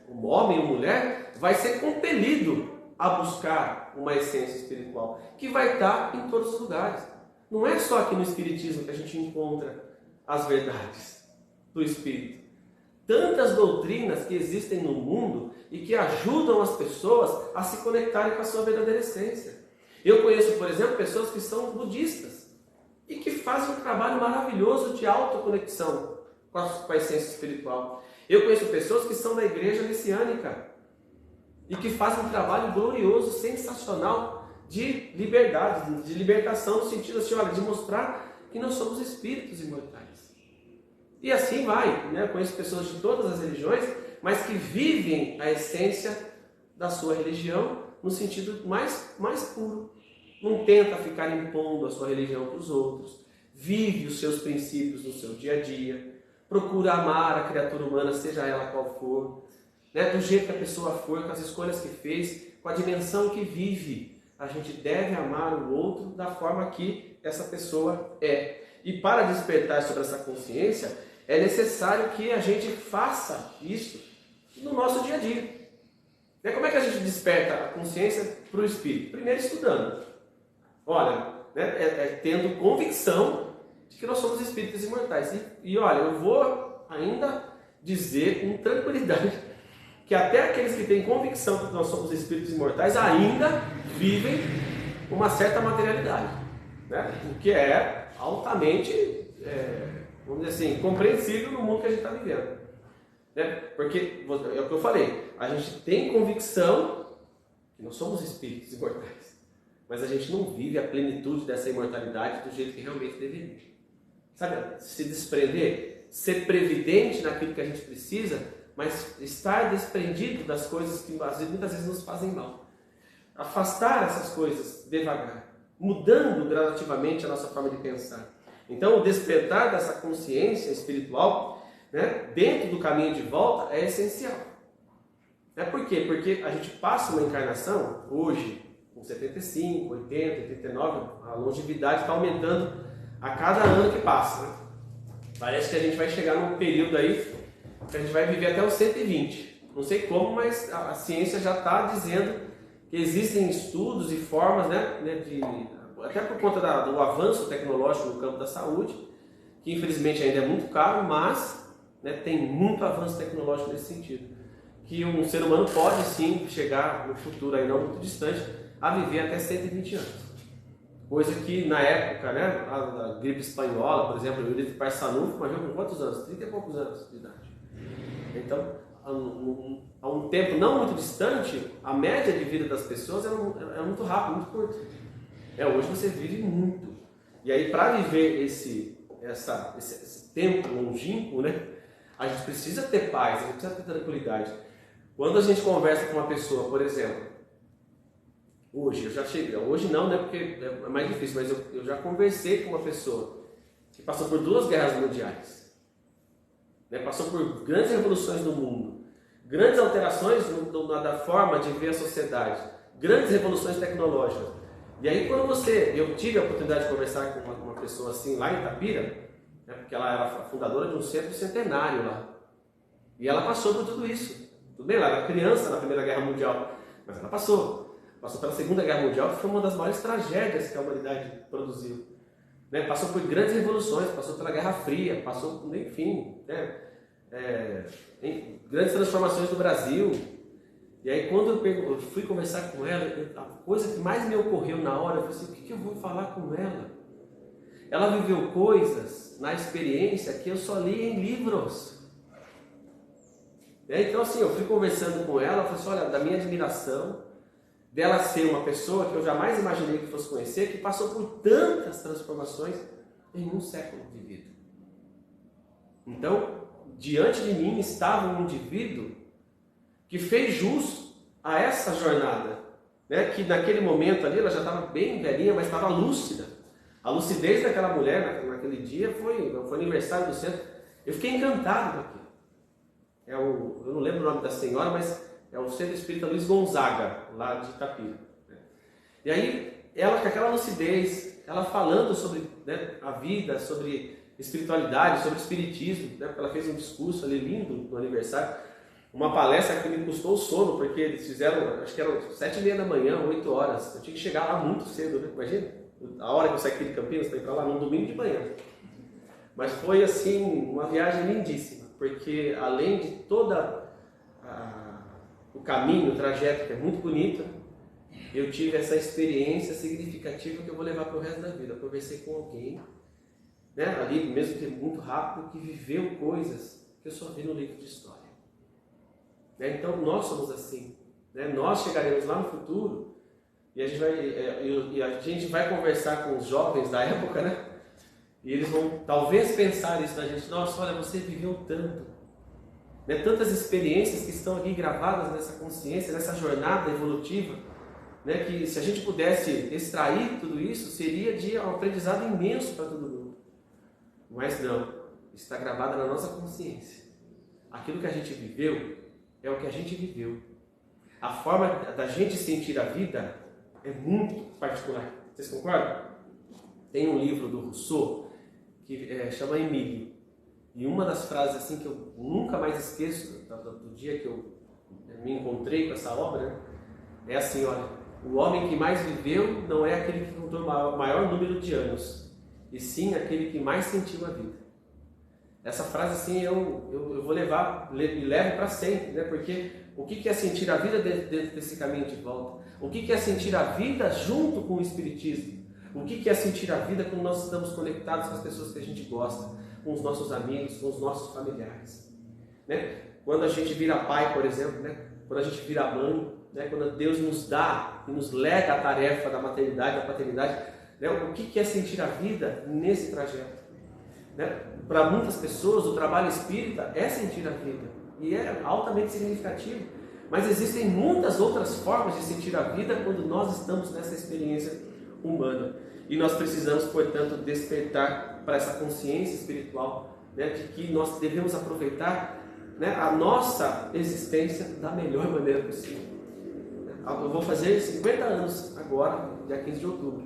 um homem ou mulher, vai ser compelido a buscar uma essência espiritual, que vai estar em todos os lugares. Não é só aqui no Espiritismo que a gente encontra as verdades do Espírito. Tantas doutrinas que existem no mundo e que ajudam as pessoas a se conectarem com a sua verdadeira essência. Eu conheço, por exemplo, pessoas que são budistas e que fazem um trabalho maravilhoso de autoconexão com a essência espiritual. Eu conheço pessoas que são da igreja messiânica e que fazem um trabalho glorioso, sensacional de liberdade, de libertação, no sentido assim, olha, de mostrar que nós somos espíritos imortais. E assim vai, né? Eu conheço pessoas de todas as religiões, mas que vivem a essência da sua religião no sentido mais puro. Não tenta ficar impondo a sua religião para os outros, vive os seus princípios no seu dia a dia, procura amar a criatura humana, seja ela qual for, né? Do jeito que a pessoa for, com as escolhas que fez, com a dimensão que vive. A gente deve amar o outro da forma que essa pessoa é. E para despertar sobre essa consciência, é necessário que a gente faça isso no nosso dia a dia. Como é que a gente desperta a consciência para o Espírito? Primeiro estudando. Olha, né, tendo convicção de que nós somos espíritos imortais. E olha, eu vou ainda dizer com tranquilidade que até aqueles que têm convicção de que nós somos espíritos imortais ainda vivem uma certa materialidade, né? O que é altamente, vamos dizer assim, compreensível no mundo que a gente está vivendo. Né? Porque, é o que eu falei, a gente tem convicção que nós somos espíritos imortais, mas a gente não vive a plenitude dessa imortalidade do jeito que realmente deveria. Sabe, se desprender, ser previdente naquilo que a gente precisa, mas estar desprendido das coisas que muitas vezes nos fazem mal. Afastar essas coisas devagar, mudando gradativamente a nossa forma de pensar. Então, o despertar dessa consciência espiritual, né, dentro do caminho de volta é essencial. Por quê? Porque a gente passa uma encarnação, hoje, com 75, 80, 89, a longevidade está aumentando a cada ano que passa. Né? Parece que a gente vai chegar num período aí que a gente vai viver até os 120. Não sei como, mas a ciência já está dizendo que existem estudos e formas, até por conta do avanço tecnológico no campo da saúde, que infelizmente ainda é muito caro, mas tem muito avanço tecnológico nesse sentido. Que um ser humano pode sim chegar no futuro, aí não muito distante, a viver até 120 anos. Coisa que na época, a gripe espanhola, por exemplo, o de Parsanufo, morreu com quantos anos? 30 e poucos anos de idade. Então, há um tempo não muito distante, a média de vida das pessoas é muito rápida, muito curta. Hoje você vive muito. E aí, para viver esse tempo longínquo, a gente precisa ter paz, a gente precisa ter tranquilidade. Quando a gente conversa com uma pessoa, por exemplo, hoje, eu já cheguei, hoje não, porque é mais difícil, mas eu já conversei com uma pessoa que passou por 2 guerras mundiais, passou por grandes revoluções no mundo, grandes alterações da forma de ver a sociedade, grandes revoluções tecnológicas. E aí eu tive a oportunidade de conversar com uma pessoa assim lá em Itapira, porque ela era a fundadora de um centro centenário lá, e ela passou por tudo isso. Tudo bem, ela era criança na Primeira Guerra Mundial, mas ela passou pela Segunda Guerra Mundial, que foi uma das maiores tragédias que a humanidade produziu. Passou por grandes revoluções, passou pela Guerra Fria, passou, enfim, grandes transformações no Brasil. E aí quando eu fui conversar com ela, a coisa que mais me ocorreu na hora, eu falei assim, o que eu vou falar com ela? Ela viveu coisas na experiência que eu só li em livros. Então assim, eu fui conversando com ela, falei assim, olha, da minha admiração, dela ser uma pessoa que eu jamais imaginei que fosse conhecer, que passou por tantas transformações em um século de vida. Então, diante de mim estava um indivíduo que fez jus a essa jornada, que naquele momento ali, ela já estava bem velhinha, mas estava lúcida. A lucidez daquela mulher naquele dia foi aniversário do centro. Eu fiquei encantado com aquilo. Eu não lembro o nome da senhora, mas é o Centro Espírita Luiz Gonzaga, lá de Itapira. E aí, ela com aquela lucidez, ela falando sobre a vida, sobre espiritualidade, sobre espiritismo, porque ela fez um discurso ali lindo no aniversário, uma palestra que me custou o sono, porque eles fizeram, acho que eram 7h30 da manhã, 8 horas, eu tinha que chegar lá muito cedo, imagina, a hora que eu saí aqui de Campinas para ir para lá, num domingo de manhã. Mas foi assim uma viagem lindíssima, porque além de toda o caminho, o trajeto que é muito bonito, eu tive essa experiência significativa que eu vou levar para o resto da vida. Eu conversei com alguém, né, ali, mesmo que muito rápido, que viveu coisas que eu só vi no livro de história. Né? Então nós somos assim. Né? Nós chegaremos lá no futuro e a gente vai conversar com os jovens da época, né? E eles vão talvez pensar isso na gente. Nossa, olha, você viveu tanto. Né? Tantas experiências que estão aqui gravadas nessa consciência, nessa jornada evolutiva, né? Que se a gente pudesse extrair tudo isso, seria de um aprendizado imenso para todo mundo. Mas não, está gravado na nossa consciência. Aquilo que a gente viveu é o que a gente viveu. A forma da gente sentir a vida é muito particular. Vocês concordam? Tem um livro do Rousseau que chama Emílio. E uma das frases assim que eu nunca mais esqueço do dia que eu me encontrei com essa obra, né, é assim, olha: o homem que mais viveu não é aquele que contou o maior número de anos, e sim aquele que mais sentiu a vida. Essa frase assim eu vou levar e levo para sempre, né? Porque o que é sentir a vida dentro desse caminho de volta? O que é sentir a vida junto com o Espiritismo? O que é sentir a vida quando nós estamos conectados com as pessoas que a gente gosta, com os nossos amigos, com os nossos familiares? Né? Quando a gente vira pai, por exemplo, né? Quando a gente vira mãe, né? Quando Deus nos dá e nos lega a tarefa da maternidade, da paternidade, né? O que é sentir a vida nesse trajeto? Né? Para muitas pessoas, o trabalho espírita é sentir a vida e é altamente significativo, mas existem muitas outras formas de sentir a vida quando nós estamos nessa experiência humana, e nós precisamos, portanto, despertar para essa consciência espiritual, né, de que nós devemos aproveitar, né, a nossa existência da melhor maneira possível. Eu vou fazer 50 anos agora, dia 15 de outubro,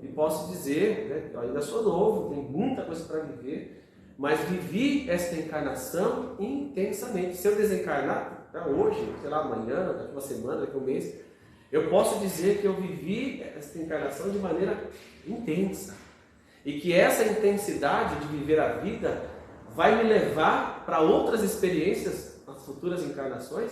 e posso dizer, né, que eu ainda sou novo, tenho muita coisa para viver, mas vivi esta encarnação intensamente. Se eu desencarnar, né, hoje, sei lá, amanhã, daqui uma semana, daqui um mês, eu posso dizer que eu vivi esta encarnação de maneira intensa. E que essa intensidade de viver a vida vai me levar para outras experiências, nas futuras encarnações,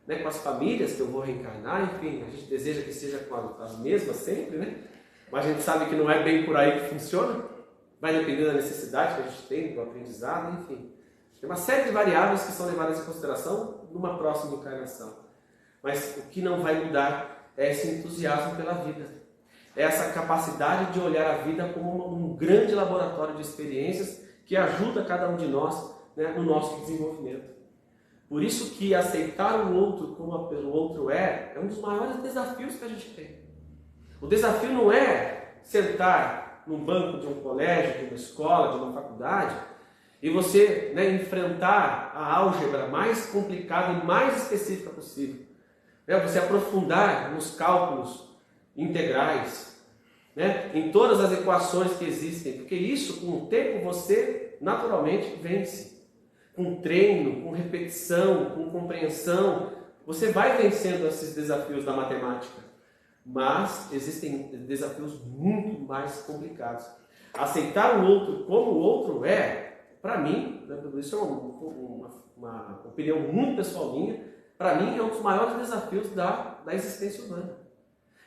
né, com as famílias que eu vou reencarnar, enfim, a gente deseja que seja com as mesmas sempre, né? Mas a gente sabe que não é bem por aí que funciona, vai depender da necessidade que a gente tem, do aprendizado, enfim. Tem uma série de variáveis que são levadas em consideração numa próxima encarnação. Mas o que não vai mudar é esse entusiasmo pela vida. É essa capacidade de olhar a vida como um grande laboratório de experiências que ajuda cada um de nós, né, no nosso desenvolvimento. Por isso que aceitar o outro como o outro é um dos maiores desafios que a gente tem. O desafio não é sentar num banco de um colégio, de uma escola, de uma faculdade, e você, né, enfrentar a álgebra mais complicada e mais específica possível. Né? Você aprofundar nos cálculos integrais, né, em todas as equações que existem, porque isso, com o tempo, você naturalmente vence. Com treino, com repetição, com compreensão, você vai vencendo esses desafios da matemática. Mas existem desafios muito mais complicados. Aceitar o outro como o outro é, para mim, né, isso é uma opinião muito pessoal minha, para mim é um dos maiores desafios da existência humana.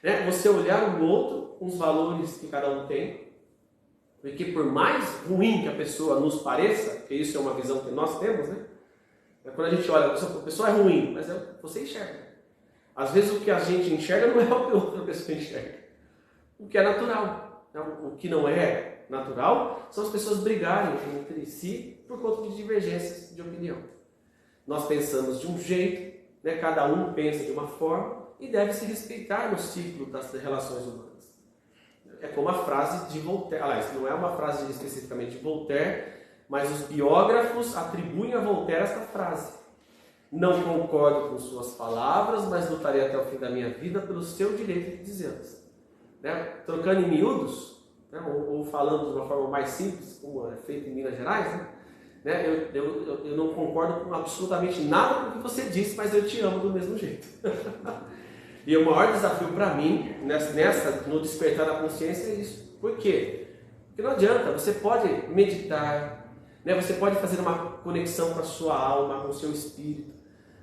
Né? Você olhar o outro com os valores que cada um tem, porque por mais ruim que a pessoa nos pareça, porque isso é uma visão que nós temos, né? Quando a gente olha, a pessoa é ruim, mas você enxerga. Às vezes o que a gente enxerga não é o que a outra pessoa enxerga. O que é natural. O que não é natural são as pessoas brigarem entre si por conta de divergências de opinião. Nós pensamos de um jeito, né? Cada um pensa de uma forma e deve se respeitar no ciclo das relações humanas. É como a frase de Voltaire, aliás, não é uma frase especificamente de Voltaire, mas os biógrafos atribuem a Voltaire esta frase: não concordo com suas palavras, mas lutarei até o fim da minha vida pelo seu direito de dizê-las. Né? Trocando em miúdos, né? ou falando de uma forma mais simples, como é feito em Minas Gerais, né? Eu não concordo com absolutamente nada com o que você disse, mas eu te amo do mesmo jeito. E o maior desafio para mim, no despertar da consciência, é isso. Por quê? Porque não adianta, você pode meditar, né? Você pode fazer uma conexão com a sua alma, com o seu espírito.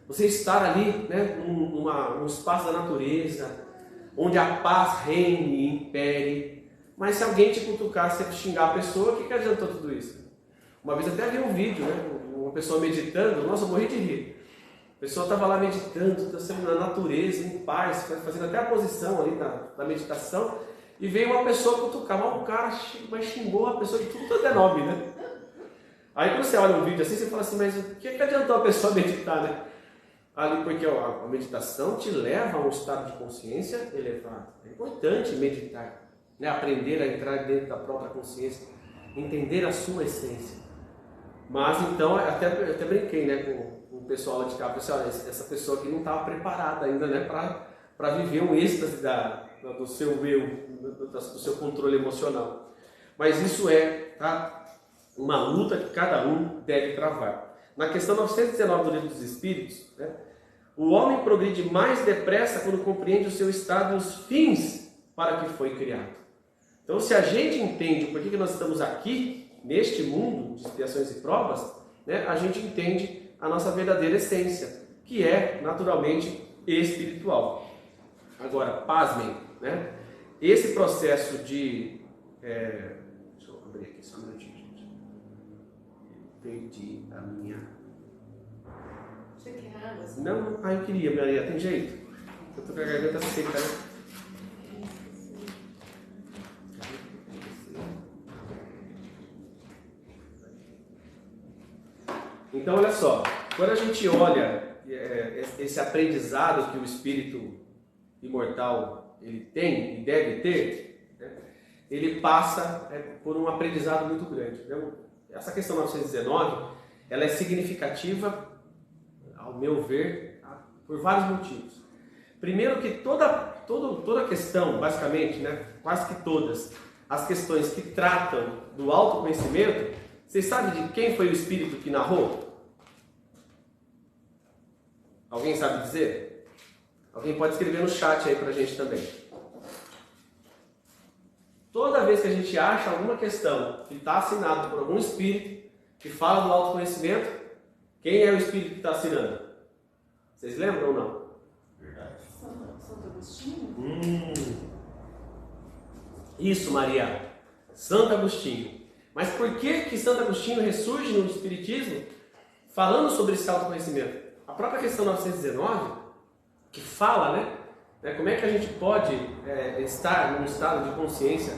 Você estar ali, né, num espaço da natureza, onde a paz reine e impere. Mas se alguém te cutucar, se xingar a pessoa, o que adiantou tudo isso? Uma vez até vi um vídeo, né, uma pessoa meditando, nossa, eu morri de rir. A pessoa estava lá meditando, na natureza, em paz, fazendo até a posição ali da meditação, e veio uma pessoa cutucar, mas o cara xingou a pessoa de tudo é nome, né? Aí quando você olha um vídeo assim, você fala assim, mas o que adiantou a pessoa meditar, né? Ali, porque a meditação te leva a um estado de consciência elevado. É importante meditar, né? Aprender a entrar dentro da própria consciência, entender a sua essência. Mas então, eu até brinquei, né, com o pessoal lá de cá, pessoal, essa pessoa aqui não estava preparada ainda, né, para viver um êxtase do seu eu, do seu controle emocional. Mas isso é, tá, uma luta que cada um deve travar. Na questão 919 do Livro dos Espíritos, né, o homem progride mais depressa quando compreende o seu estado e os fins para que foi criado. Então, se a gente entende por que nós estamos aqui, neste mundo de expiações e provas, né, a gente entende a nossa verdadeira essência, que é, naturalmente, espiritual. Agora, pasmem, né, esse processo de... deixa eu abrir aqui só um minutinho, gente. Perdi a minha... Você quer água? Não, eu queria, Maria, tem jeito? Eu tô com a garganta seca, né? Então, olha só, quando a gente olha esse aprendizado que o espírito imortal ele tem e deve ter, né, ele passa por um aprendizado muito grande. Então, essa questão 919, ela é significativa, ao meu ver, por vários motivos. Primeiro que toda questão, basicamente, né, quase que todas as questões que tratam do autoconhecimento, vocês sabem de quem foi o espírito que narrou? Alguém sabe dizer? Alguém pode escrever no chat aí pra gente também. Toda vez que a gente acha alguma questão que está assinada por algum espírito que fala do autoconhecimento, quem é o espírito que está assinando? Vocês lembram ou não? Verdade. Santo Agostinho? Isso, Maria. Santo Agostinho. Mas por que Santo Agostinho ressurge no Espiritismo falando sobre esse autoconhecimento? A própria questão 919, que fala, né, como é que a gente pode estar num estado de consciência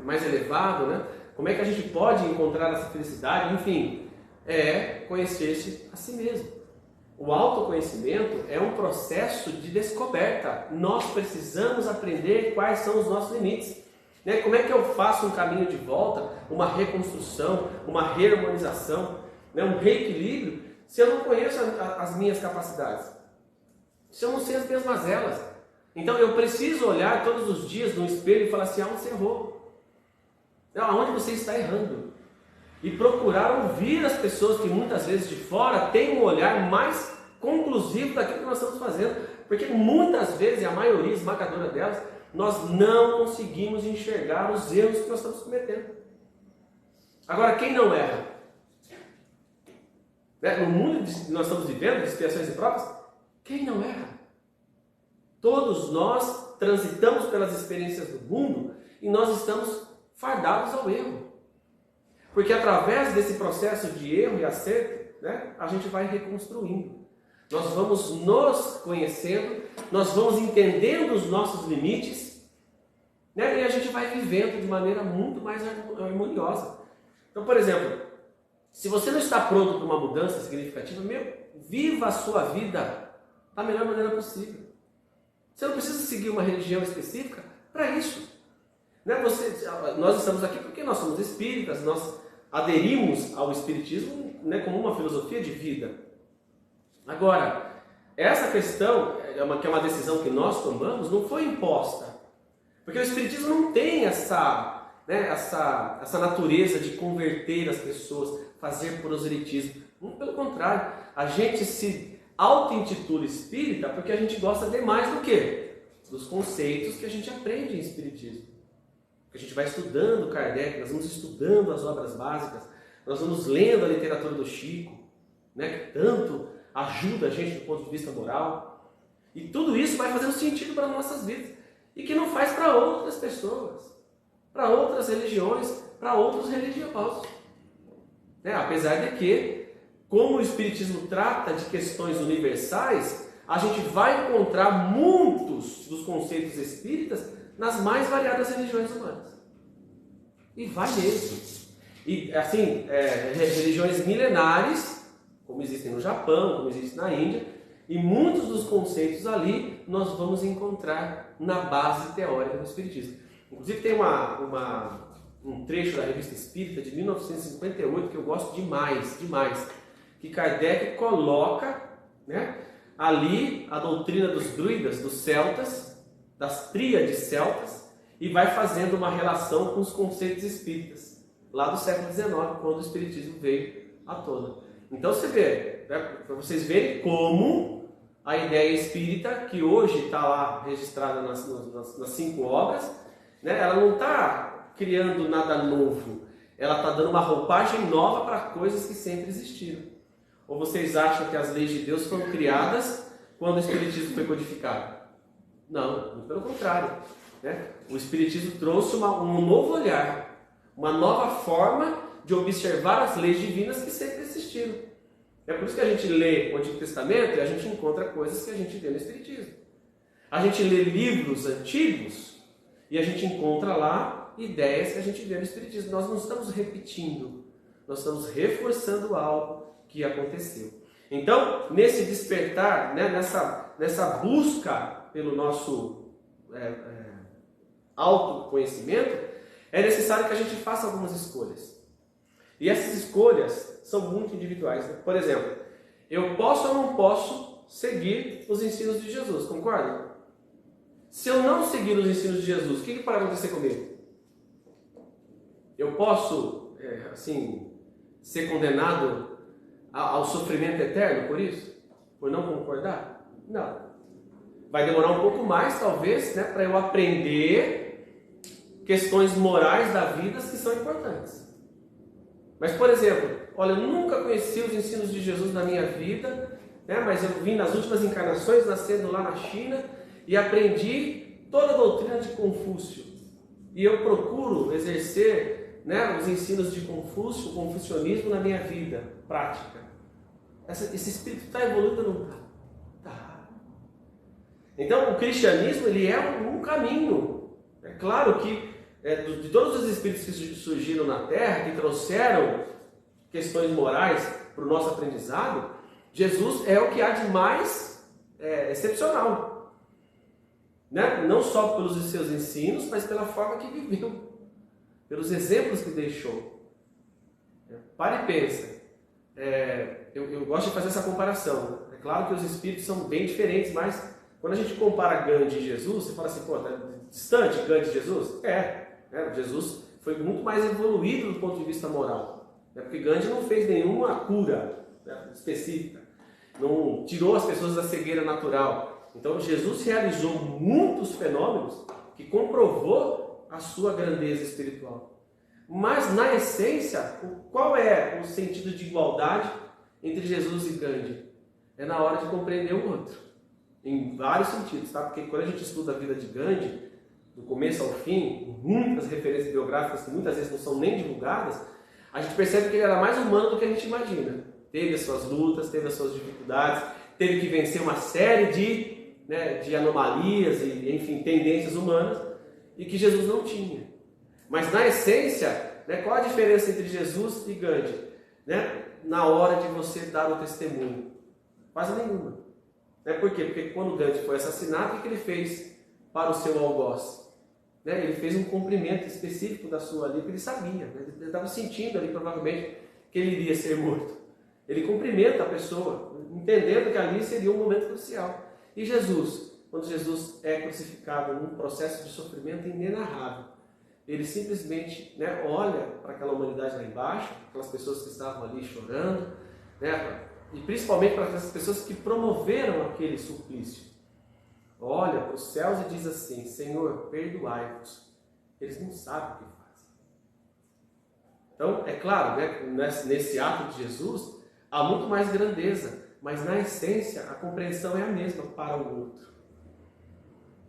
mais elevado, né? Como é que a gente pode encontrar essa felicidade, enfim, conhecer-se a si mesmo. O autoconhecimento é um processo de descoberta. Nós precisamos aprender quais são os nossos limites. Né? Como é que eu faço um caminho de volta, uma reconstrução, uma reharmonização, né? Um reequilíbrio, se eu não conheço as minhas capacidades? Se eu não sei as minhas mazelas? Então eu preciso olhar todos os dias no espelho e falar assim, aonde você errou? Aonde você está errando? E procurar ouvir as pessoas que muitas vezes de fora têm um olhar mais conclusivo daquilo que nós estamos fazendo. Porque muitas vezes, a maioria esmagadora delas, nós não conseguimos enxergar os erros que nós estamos cometendo. Agora, quem não erra? No mundo que nós estamos vivendo, de expiações e provas, quem não erra? Todos nós transitamos pelas experiências do mundo e nós estamos fardados ao erro. Porque através desse processo de erro e acerto, né, a gente vai reconstruindo. Nós vamos nos conhecendo, nós vamos entendendo os nossos limites, né, e a gente vai vivendo de maneira muito mais harmoniosa. Então, por exemplo, se você não está pronto para uma mudança significativa, viva a sua vida da melhor maneira possível. Você não precisa seguir uma religião específica para isso. Nós estamos aqui porque nós somos espíritas, nós aderimos ao espiritismo, né, como uma filosofia de vida. Agora, essa questão, que é uma decisão que nós tomamos, não foi imposta. Porque o espiritismo não tem essa natureza de converter as pessoas, fazer proselitismo. Pelo contrário, a gente se auto-intitula espírita porque a gente gosta demais do quê? Dos conceitos que a gente aprende em espiritismo. A gente vai estudando Kardec, nós vamos estudando as obras básicas, nós vamos lendo a literatura do Chico, né, que tanto ajuda a gente do ponto de vista moral. E tudo isso vai fazendo sentido para as nossas vidas. E que não faz para outras pessoas, para outras religiões, para outros religiosos. Né? Apesar de que, como o Espiritismo trata de questões universais, a gente vai encontrar muitos dos conceitos espíritas nas mais variadas religiões humanas. E vai mesmo. E assim, religiões milenares, como existem no Japão, como existem na Índia, e muitos dos conceitos ali nós vamos encontrar na base teórica do Espiritismo. Inclusive tem um trecho da Revista Espírita de 1958 que eu gosto demais, que Kardec coloca, né, ali a doutrina dos druidas, dos celtas, das tríades celtas, e vai fazendo uma relação com os conceitos espíritas, lá do século XIX, quando o Espiritismo veio à tona. Então você vê, né, para vocês verem como a ideia espírita, que hoje está lá registrada nas 5 obras, né, ela não está criando nada novo, ela está dando uma roupagem nova para coisas que sempre existiram. Ou vocês acham que as leis de Deus foram criadas quando o Espiritismo foi codificado? Não, muito pelo contrário. Né? O Espiritismo trouxe um novo olhar, uma nova forma de observar as leis divinas que sempre existiram. É por isso que a gente lê o Antigo Testamento e a gente encontra coisas que a gente vê no Espiritismo. A gente lê livros antigos e a gente encontra lá ideias que a gente vê no Espiritismo. Nós não estamos repetindo, nós estamos reforçando algo que aconteceu. Então, nesse despertar, né, nessa busca pelo nosso autoconhecimento, é necessário que a gente faça algumas escolhas. E essas escolhas são muito individuais. Né? Por exemplo, eu posso ou não posso seguir os ensinos de Jesus, concorda? Se eu não seguir os ensinos de Jesus, o que pode acontecer comigo? Eu posso, ser condenado ao sofrimento eterno por isso? Por não concordar? Não. Vai demorar um pouco mais, talvez, né, para eu aprender questões morais da vida que são importantes. Mas, por exemplo, olha, eu nunca conheci os ensinos de Jesus na minha vida, né, mas eu vim nas últimas encarnações, nascendo lá na China, e aprendi toda a doutrina de Confúcio. E eu procuro exercer, né, os ensinos de Confúcio, o confucionismo na minha vida prática. Esse espírito está evoluindo ou não está? Está. Então, o cristianismo ele é um caminho. É claro que de todos os espíritos que surgiram na Terra, que trouxeram questões morais para o nosso aprendizado, Jesus é o que há de mais excepcional. Né? Não só pelos seus ensinos, mas pela forma que viveu, pelos exemplos que deixou. Para e pensa. Eu gosto de fazer essa comparação. É claro que os espíritos são bem diferentes, mas quando a gente compara Gandhi e Jesus, você fala assim, pô, tá distante Gandhi e Jesus? Jesus foi muito mais evoluído do ponto de vista moral. Porque Gandhi não fez nenhuma cura específica, não tirou as pessoas da cegueira natural. Então Jesus realizou muitos fenômenos que comprovou a sua grandeza espiritual. Mas na essência, qual é o sentido de igualdade entre Jesus e Gandhi? É na hora de compreender o outro, em vários sentidos, tá? Porque quando a gente estuda a vida de Gandhi, do começo ao fim, muitas referências biográficas que muitas vezes não são nem divulgadas, a gente percebe que ele era mais humano do que a gente imagina. Teve as suas lutas, teve as suas dificuldades, teve que vencer uma série de anomalias e, enfim, tendências humanas, e que Jesus não tinha. Mas na essência, né, qual a diferença entre Jesus e Gandhi? Né? Na hora de você dar o testemunho. Quase nenhuma. Por quê? Porque quando Gandhi foi assassinado, o que ele fez para o seu algoz? Ele fez um cumprimento específico da sua ali, que ele sabia. Né? Ele estava sentindo ali, provavelmente, que ele iria ser morto. Ele cumprimenta a pessoa, entendendo que ali seria um momento crucial. E Jesus, quando Jesus é crucificado num processo de sofrimento inenarrável, ele simplesmente, né, olha para aquela humanidade lá embaixo, aquelas pessoas que estavam ali chorando, né, e principalmente para aquelas pessoas que promoveram aquele suplício. Olha para os céus e diz assim: Senhor, perdoai-vos. Eles não sabem o que fazem. Então, é claro, né, nesse ato de Jesus, há muito mais grandeza, mas na essência a compreensão é a mesma para o outro.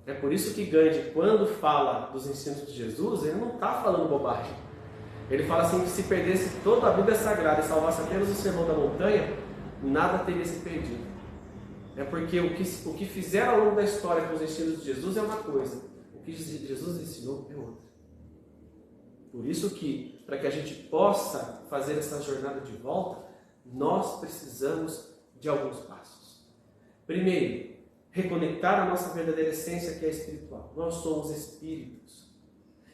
É por isso que Gandhi, quando fala dos ensinos de Jesus, ele não está falando bobagem. Ele fala assim que se perdesse toda a Bíblia Sagrada e salvasse apenas o Sermão da Montanha, nada teria se perdido. É porque o que fizeram ao longo da história com os ensinos de Jesus é uma coisa, o que Jesus ensinou é outra. Por isso que, para que a gente possa fazer essa jornada de volta, nós precisamos de alguns passos. Primeiro, reconectar a nossa verdadeira essência, que é espiritual. Nós somos espíritos.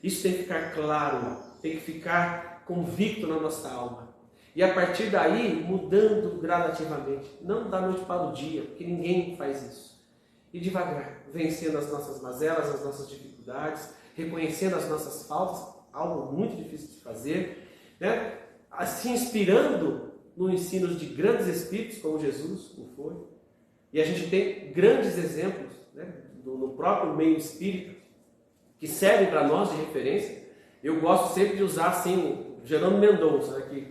Isso tem que ficar claro, tem que ficar convicto na nossa alma. E a partir daí, mudando gradativamente. Não da noite para o dia, porque ninguém faz isso. E devagar, vencendo as nossas mazelas, as nossas dificuldades, reconhecendo as nossas faltas, algo muito difícil de fazer, né? Se inspirando no ensino de grandes espíritos, como Jesus o foi. E a gente tem grandes exemplos, né, no próprio meio espírita, que servem para nós de referência. Eu gosto sempre de usar assim, o Jerônimo Mendonça, né,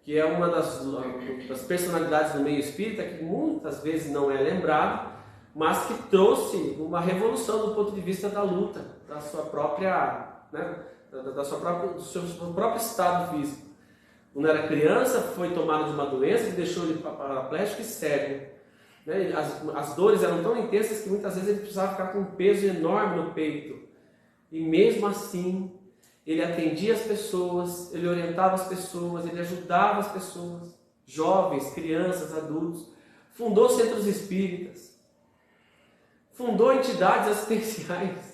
que é uma das personalidades do meio espírita, que muitas vezes não é lembrado, mas que trouxe uma revolução do ponto de vista da luta, da sua própria, né, do seu próprio estado físico. Quando era criança, foi tomado de uma doença que deixou ele paraplégico e cego. Né? As dores eram tão intensas que muitas vezes ele precisava ficar com um peso enorme no peito. E mesmo assim, ele atendia as pessoas, ele orientava as pessoas, ele ajudava as pessoas, jovens, crianças, adultos. Fundou centros espíritas, fundou entidades assistenciais.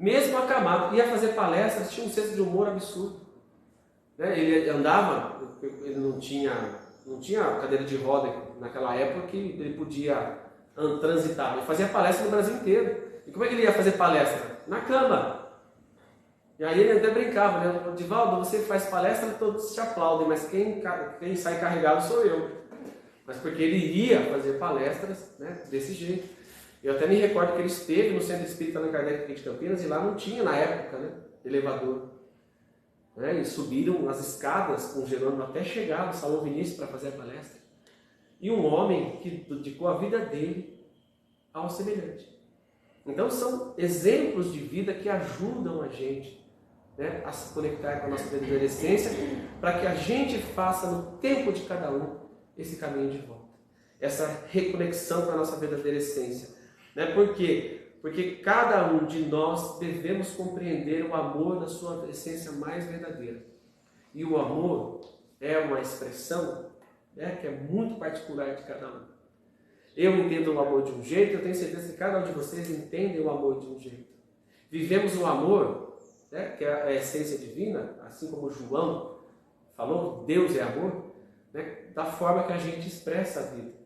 Mesmo acamado, ia fazer palestras, tinha um senso de humor absurdo. Ele andava, ele não tinha cadeira de roda naquela época que ele podia transitar. Ele fazia palestra no Brasil inteiro. E como é que ele ia fazer palestra? Na cama. E aí ele até brincava, né? Divaldo, você faz palestra, todos te aplaudem, mas quem sai carregado sou eu. Mas porque ele ia fazer palestras, né, desse jeito. Eu até me recordo que ele esteve no Centro Espírita Allan Kardec de Campinas e lá não tinha, na época, né, elevador. E subiram as escadas com o Jerônimo até chegar no Salão Vinícius para fazer a palestra. E um homem que dedicou a vida dele ao semelhante. Então são exemplos de vida que ajudam a gente, né, a se conectar com a nossa verdadeira essência, para que a gente faça no tempo de cada um esse caminho de volta. Essa reconexão com a nossa verdadeira essência. Por quê? Porque cada um de nós devemos compreender o amor na sua essência mais verdadeira. E o amor é uma expressão, né, que é muito particular de cada um. Eu entendo o amor de um jeito, eu tenho certeza que cada um de vocês entende o amor de um jeito. Vivemos o amor, né, que é a essência divina, assim como João falou, Deus é amor, né, da forma que a gente expressa a vida.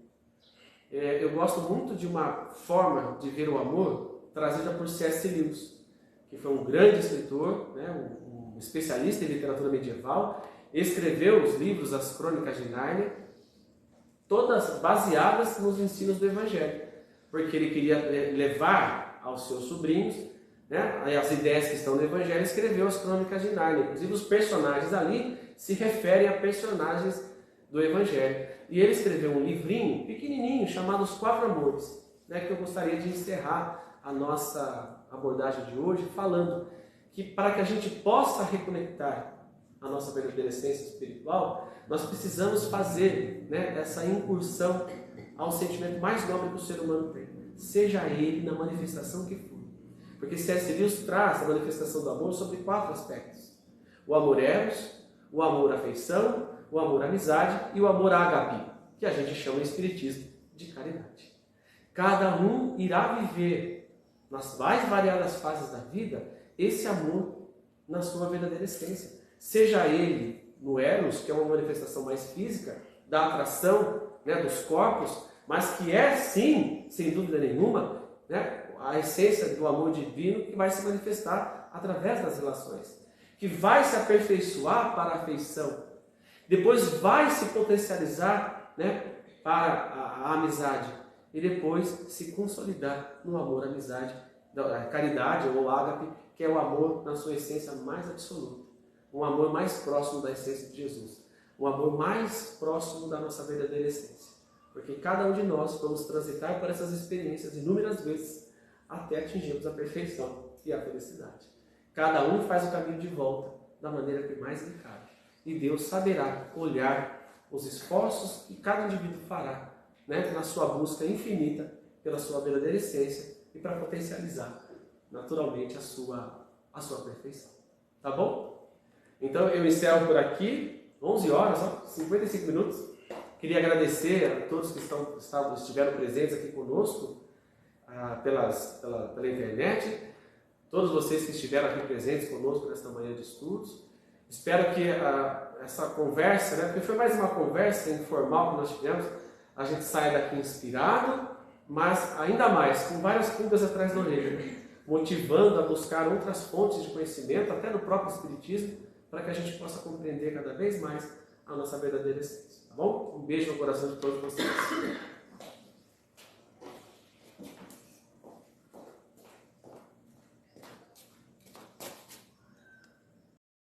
Eu gosto muito de uma forma de ver o amor trazida por C.S. Lewis, que foi um grande escritor, né, um especialista em literatura medieval, escreveu os livros As Crônicas de Nárnia, todas baseadas nos ensinos do Evangelho, porque ele queria levar aos seus sobrinhos, né, as ideias que estão no Evangelho. Ele escreveu As Crônicas de Nárnia. Inclusive os personagens ali se referem a personagens do Evangelho. E ele escreveu um livrinho pequenininho chamado Os Quatro Amores, né, que eu gostaria de encerrar a nossa abordagem de hoje falando que para que a gente possa reconectar a nossa verdadeira essência espiritual, nós precisamos fazer, né, essa incursão ao sentimento mais nobre que o ser humano tem, seja ele na manifestação que for. Porque C.S. Lewis traz a manifestação do amor sobre 4 aspectos: o amor eros, o amor afeição, o amor amizade e o amor ágape, que a gente chama em espiritismo de caridade. Cada um irá viver nas mais variadas fases da vida esse amor na sua verdadeira essência. Seja ele no eros, que é uma manifestação mais física, da atração, né, dos corpos, mas que é sim, sem dúvida nenhuma, né, a essência do amor divino que vai se manifestar através das relações, que vai se aperfeiçoar para a afeição, depois vai se potencializar, né, para a amizade e depois se consolidar no amor, amizade, a caridade ou ágape, que é o amor na sua essência mais absoluta. um amor mais próximo da essência de Jesus, um amor mais próximo da nossa verdadeira essência. Porque cada um de nós vamos transitar por essas experiências inúmeras vezes até atingirmos a perfeição e a felicidade. Cada um faz o caminho de volta da maneira que mais lhe cabe. E Deus saberá olhar os esforços que cada indivíduo fará, né, na sua busca infinita pela sua verdadeira essência e para potencializar naturalmente a sua perfeição. Tá bom? Então eu encerro por aqui, 11 horas, 55 minutos. Queria agradecer a todos que estiveram presentes aqui conosco pela internet, todos vocês que estiveram aqui presentes conosco nesta manhã de estudos. Espero que essa conversa, né, porque foi mais uma conversa informal que nós tivemos, a gente saia daqui inspirado, mas ainda mais, com várias pulgas atrás da orelha, motivando a buscar outras fontes de conhecimento, até no próprio Espiritismo, para que a gente possa compreender cada vez mais a nossa verdadeira essência. Tá bom? Um beijo no coração de todos vocês.